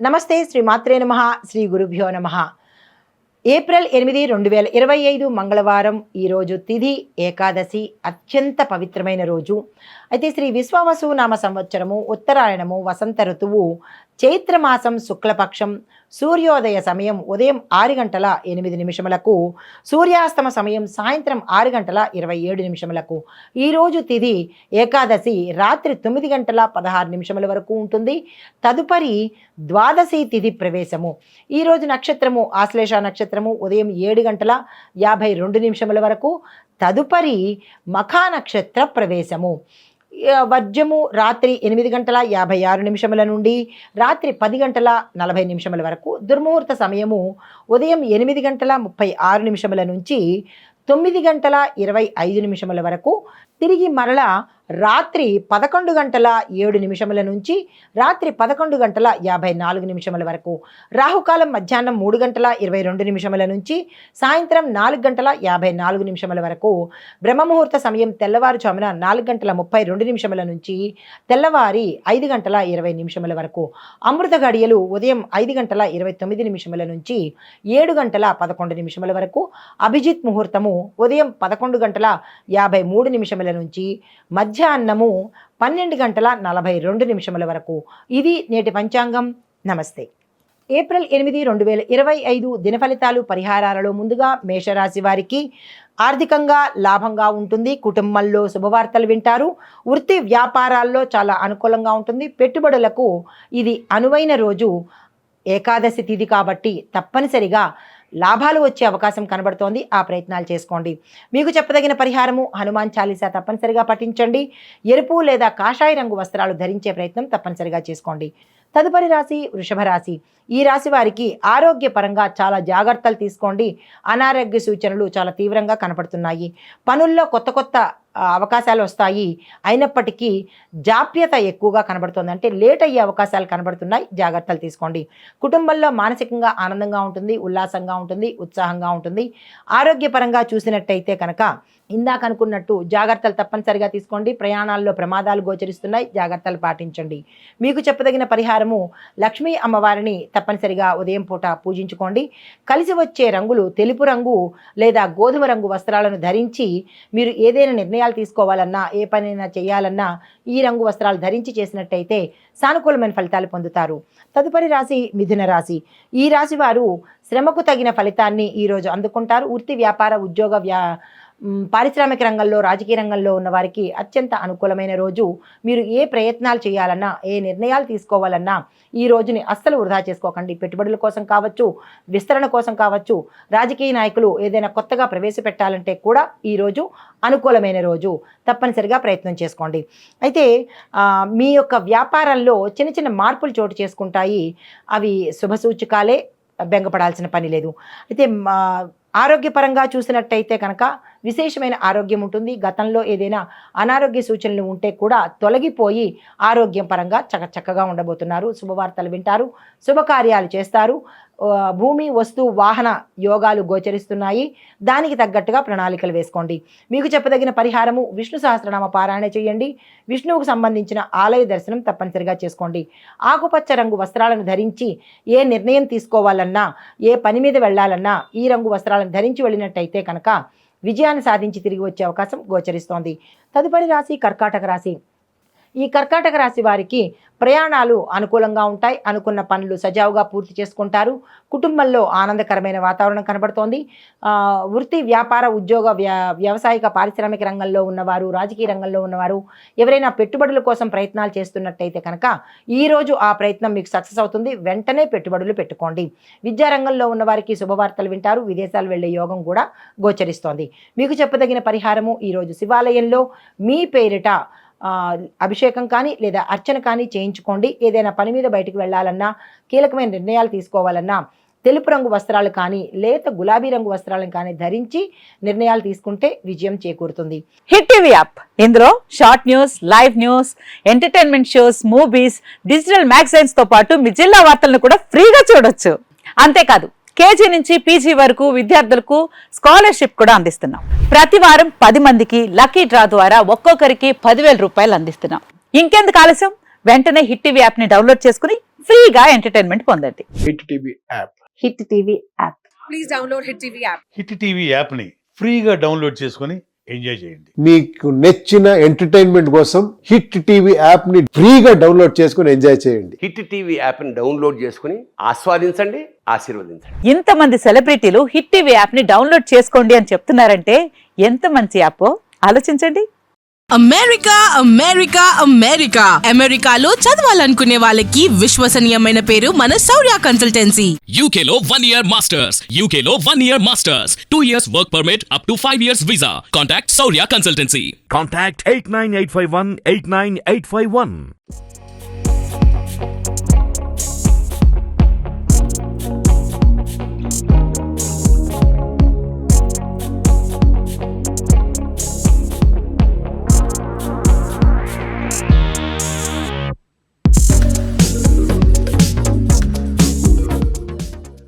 నమస్తే. శ్రీ మాత్రే నమః. శ్రీ గురుభ్యో నమః. ఏప్రిల్ 8, 2025 మంగళవారం. ఈరోజు తిథి ఏకాదశి, అత్యంత పవిత్రమైన రోజు. అయితే శ్రీ విశ్వావసు నామ సంవత్సరము, ఉత్తరాయణము, వసంత ఋతువు, చైత్రమాసం, శుక్లపక్షం, సూర్యోదయ సమయం ఉదయం 6:08, సూర్యాస్తమ సమయం సాయంత్రం 6:27. ఈరోజు తిథి ఏకాదశి రాత్రి 9:16 వరకు ఉంటుంది. తదుపరి ద్వాదశి తిథి ప్రవేశము. ఈరోజు నక్షత్రము ఆశ్లేష నక్షత్రము ఉదయం 7:52 వరకు. తదుపరి మఖా నక్షత్ర ప్రవేశము. వర్జము రాత్రి 8:56 నుండి రాత్రి 10:40 వరకు. దుర్ముహూర్త సమయము ఉదయం 8:36 నుంచి 9:25 వరకు. తిరిగి మరలా రాత్రి 11:07 నుంచి రాత్రి 11:54 వరకు. రాహుకాలం మధ్యాహ్నం 3:22 నుంచి సాయంత్రం 4:54 వరకు. బ్రహ్మముహూర్త సమయం తెల్లవారుజామున 4:32 నుంచి తెల్లవారి 5:20 వరకు. అమృత గడియలు ఉదయం 5:29 నుంచి 7:11 వరకు. అభిజిత్ ముహూర్తము ఉదయం 11:53 నుంచి మధ్యాహ్నము 12:42 వరకు. ఇది నేటి పంచాంగం. నమస్తే. ఏప్రిల్ 8, 2025 దిన ఫలితాలు, పరిహారాలలో ముందుగా మేషరాశి వారికి ఆర్థికంగా లాభంగా ఉంటుంది. కుటుంబంలో శుభవార్తలు వింటారు. వృత్తి వ్యాపారాల్లో చాలా అనుకూలంగా ఉంటుంది. పెట్టుబడులకు ఇది అనువైన రోజు. ఏకాదశి తిథి కాబట్టి తప్పనిసరిగా లాభాలు వచ్చే అవకాశం కనబడుతోంది. ఆ ప్రయత్నాలు చేసుకోండి. మీకు చెప్పదగిన పరిహారము హనుమాన్ చాలీసా తప్పనిసరిగా పఠించండి. ఎరుపు లేదా కాషాయ రంగు వస్త్రాలు ధరించే ప్రయత్నం తప్పనిసరిగా చేసుకోండి. తదుపరి రాశి వృషభ రాశి. ఈ రాశి వారికి ఆరోగ్యపరంగా చాలా జాగ్రత్తలు తీసుకోండి. అనారోగ్య సూచనలు చాలా తీవ్రంగా కనపడుతున్నాయి. పనుల్లో కొత్త అవకాశాలు వస్తాయి. అయినప్పటికీ జాప్యత ఎక్కువగా కనబడుతుంది. అంటే లేట్ అయ్యే అవకాశాలు కనబడుతున్నాయి. జాగ్రత్తలు తీసుకోండి. కుటుంబంలో మానసికంగా ఆనందంగా ఉంటుంది, ఉల్లాసంగా ఉంటుంది, ఉత్సాహంగా ఉంటుంది. ఆరోగ్యపరంగా చూసినట్టయితే కనుక ఇందాక అనుకున్నట్టు జాగ్రత్తలు తప్పనిసరిగా తీసుకోండి. ప్రయాణాల్లో ప్రమాదాలు గోచరిస్తున్నాయి. జాగ్రత్తలు పాటించండి. మీకు చెప్పదగిన పరిహారము లక్ష్మీ అమ్మవారిని తప్పనిసరిగా ఉదయం పూట పూజించుకోండి. కలిసి వచ్చే రంగులు తెలుపు రంగు లేదా గోధుమ రంగు వస్త్రాలను ధరించి మీరు ఏదైనా నిర్ణయాలు తీసుకోవాలన్నా, ఏ పనైనా చేయాలన్నా ఈ రంగు వస్త్రాలు ధరించి చేసినట్టయితే సానుకూలమైన ఫలితాలు పొందుతారు. తదుపరి రాశి మిథున రాశి. ఈ రాశి వారు శ్రమకు తగిన ఫలితాన్ని ఈరోజు అందుకుంటారు. వృత్తి వ్యాపార ఉద్యోగ పారిశ్రామిక రంగంలో, రాజకీయ రంగంలో ఉన్న వారికి అత్యంత అనుకూలమైన రోజు. మీరు ఏ ప్రయత్నాలు చేయాలన్నా, ఏ నిర్ణయాలు తీసుకోవాలన్నా ఈ రోజుని అస్సలు వృధా చేసుకోకండి. పెట్టుబడుల కోసం కావచ్చు, విస్తరణ కోసం కావచ్చు, రాజకీయ నాయకులు ఏదైనా కొత్తగా ప్రవేశపెట్టాలంటే కూడా ఈరోజు అనుకూలమైన రోజు. తప్పనిసరిగా ప్రయత్నం చేసుకోండి. అయితే మీ యొక్క వ్యాపారంలో చిన్న చిన్న మార్పులు చోటు చేసుకుంటాయి. అవి శుభసూచకాలే, బెంగపడాల్సిన పని లేదు. అయితే ఆరోగ్యపరంగా చూసినట్టయితే కనుక విశేషమైన ఆరోగ్యం ఉంటుంది. గతంలో ఏదైనా అనారోగ్య సూచనలు ఉంటే కూడా తొలగిపోయి ఆరోగ్యం పరంగా చక్కగా ఉండబోతున్నారు. శుభవార్తలు వింటారు, శుభకార్యాలు చేస్తారు. భూమి, వస్తు, వాహన యోగాలు గోచరిస్తున్నాయి. దానికి తగ్గట్టుగా ప్రణాళికలు వేసుకోండి. మీకు చెప్పదగిన పరిహారము విష్ణు సహస్రనామ పారాయణ చేయండి. విష్ణువుకు సంబంధించిన ఆలయ దర్శనం తప్పనిసరిగా చేసుకోండి. ఆకుపచ్చ రంగు వస్త్రాలను ధరించి ఏ నిర్ణయం తీసుకోవాలన్నా, ఏ పని మీద వెళ్ళాలన్నా ఈ రంగు వస్త్రాలను ధరించి వెళ్ళినట్టయితే కనుక విజయాన్ని సాధించి తిరిగి వచ్చే అవకాశం గోచరిస్తోంది. తదుపరి రాశి కర్కాటక రాశి. ఈ కర్కాటక రాశి వారికి ప్రయాణాలు అనుకూలంగా ఉంటాయి. అనుకున్న పనులు సజావుగా పూర్తి చేసుకుంటారు. కుటుంబంలో ఆనందకరమైన వాతావరణం కనబడుతోంది. వృత్తి వ్యాపార ఉద్యోగ వ్యవసాయక పారిశ్రామిక రంగంలో ఉన్నవారు, రాజకీయ రంగంలో ఉన్నవారు ఎవరైనా పెట్టుబడుల కోసం ప్రయత్నాలు చేస్తున్నట్టయితే కనుక ఈరోజు ఆ ప్రయత్నం మీకు సక్సెస్ అవుతుంది. వెంటనే పెట్టుబడులు పెట్టుకోండి. విద్యారంగంలో ఉన్నవారికి శుభవార్తలు వింటారు. విదేశాలు వెళ్లే యోగం కూడా గోచరిస్తోంది. మీకు చెప్పదగిన పరిహారము ఈరోజు శివాలయంలో మీ పేరిట అభిషేకం కానీ లేదా అర్చన కానీ చేయించుకోండి. ఏదైనా పని మీద బయటకు వెళ్ళాలన్నా, కీలకమైన నిర్ణయాలు తీసుకోవాలన్నా తెలుపు రంగు వస్త్రాలు కానీ లేత గులాబీ రంగు వస్త్రాలను కానీ ధరించి నిర్ణయాలు తీసుకుంటే విజయం చేకూరుతుంది. హిట్ టీవీ యాప్, ఇందులో short news, live news, entertainment shows, movies, digital magazines తో పాటు మీ జిల్లా వార్తలను కూడా ఫ్రీగా చూడొచ్చు. అంతేకాదు కేజీ నుంచి పీజీ వరకు విద్యార్థులకు స్కాలర్షిప్ కూడా అందిస్తున్నాం. ప్రతి వారం 10 మందికి లక్కీ డ్రా ద్వారా ఒక్కొక్కరికి 10,000 రూపాయలు అందిస్తున్నాం. ఇంకెందుకు ఆలస్యం, వెంటనే హిట్ టీవీ యాప్ ని డౌన్లోడ్ చేసుకుని ఫ్రీగా ఎంటర్టైన్మెంట్ పొందండి. Hit TV app. Hit TV app. Please download Hit TV app. Hit TV యాప్ని ఫ్రీగా డౌన్లోడ్ చేసుకొని ఎంజాయ్ చేయండి. మీకు నచ్చిన ఎంటర్టైన్మెంట్ కోసం హిట్ టీవీ యాప్ ని ఫ్రీగా డౌన్లోడ్ చేసుకొని ఎంజాయ్ చేయండి. హిట్ టీవీ యాప్ని డౌన్లోడ్ చేసుకుని ఆస్వాదించండి, ఆశీర్వదించండి. ఇంతమంది సెలబ్రిటీలు హిట్ టీవీ యాప్ ని డౌన్లోడ్ చేసుకోండి అని చెప్తున్నారంటే ఎంత మంచి యాప్ ఆలోచించండి. అమెరికా అమెరికా అమెరికా అమెరికాలో చదవాలనుకునే వాళ్ళకి విశ్వసనీయమైన పేరు మన శౌర్య consultancy. UK Law 1 Year Masters. UK Law 1 Year Masters. 2 years work permit up to 5 years visa. Contact Saurya Consultancy. Contact 89851 89851.